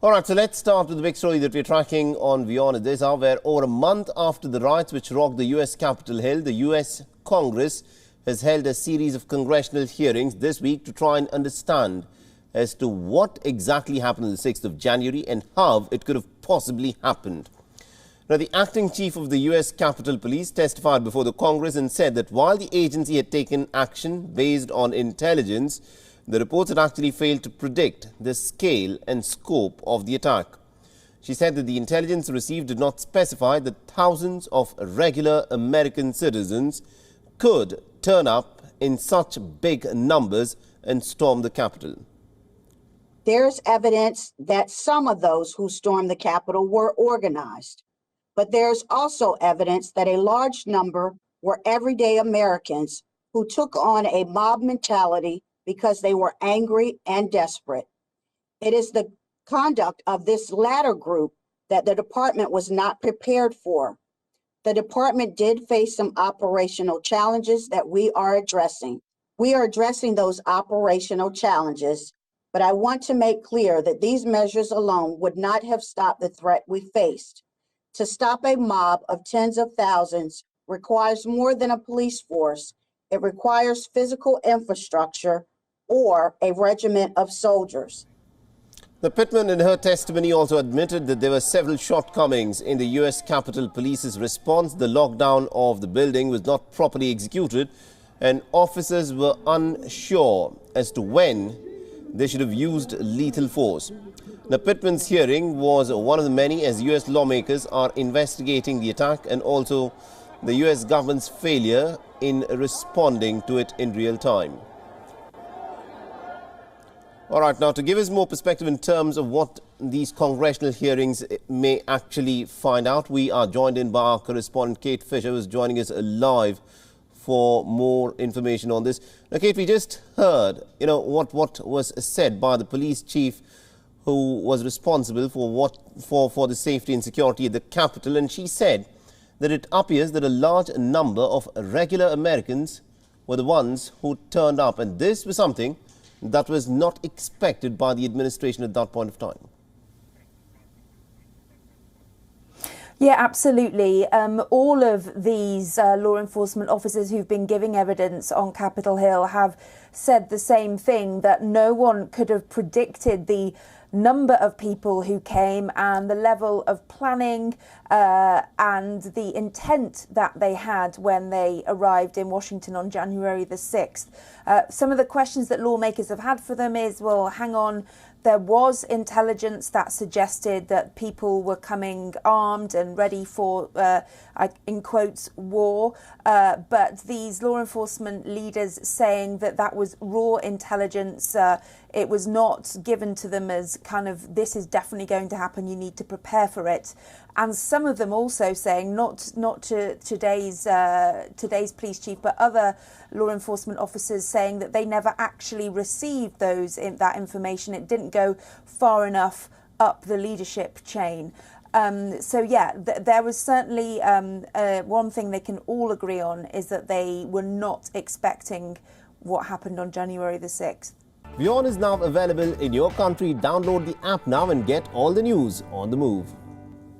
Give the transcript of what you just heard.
All right, so let's start with the big story that we're tracking on WION at this hour, where over a month after the riots which rocked the U.S. Capitol Hill, the U.S. Congress has held a series of congressional hearings this week to try and understand as to what exactly happened on the 6th of January and how it could have possibly happened. Now, the acting chief of the U.S. Capitol Police testified before the Congress and said that while the agency had taken action based on intelligence, the reports had actually failed to predict the scale and scope of the attack. She said that the intelligence received did not specify that thousands of regular American citizens could turn up in such big numbers and storm the Capitol. There's evidence that some of those who stormed the Capitol were organized, but there's also evidence that a large number were everyday Americans who took on a mob mentality because they were angry and desperate. It is the conduct of this latter group that the department was not prepared for. The department did face some operational challenges that we are addressing. We are addressing those operational challenges, but I want to make clear that these measures alone would not have stopped the threat we faced. To stop a mob of tens of thousands requires more than a police force. It requires physical infrastructure or a regiment of soldiers. The Pittman, in her testimony, also admitted that there were several shortcomings in the U.S. Capitol Police's response. The lockdown of the building was not properly executed, and officers were unsure as to when they should have used lethal force. Now, Pittman's hearing was one of the many as U.S. lawmakers are investigating the attack and also the U.S. government's failure in responding to it in real time. All right, now to give us more perspective in terms of what these congressional hearings may actually find out, we are joined in by our correspondent Kate Fisher, who is joining us live for more information on this. Now, Kate, we just heard, what was said by the police chief who was responsible for the safety and security at the Capitol, and she said that it appears that a large number of regular Americans were the ones who turned up, and this was something that was not expected by the administration at that point of time. Yeah, absolutely. All of these law enforcement officers who've been giving evidence on Capitol Hill have said the same thing, that no one could have predicted the number of people who came and the level of planning and the intent that they had when they arrived in Washington on January the 6th. Some of the questions that lawmakers have had for them is, well, hang on, there was intelligence that suggested that people were coming armed and ready for, in quotes, war. But these law enforcement leaders saying that that was raw intelligence, it was not given to them as kind of, this is definitely going to happen, you need to prepare for it. And some of them also saying, not to today's police chief, but other law enforcement officers saying that they never actually received that information. It didn't go far enough up the leadership chain. So yeah, there was certainly one thing they can all agree on is that they were not expecting what happened on January the 6th. WION is now available in your country. Download the app now and get all the news on the move.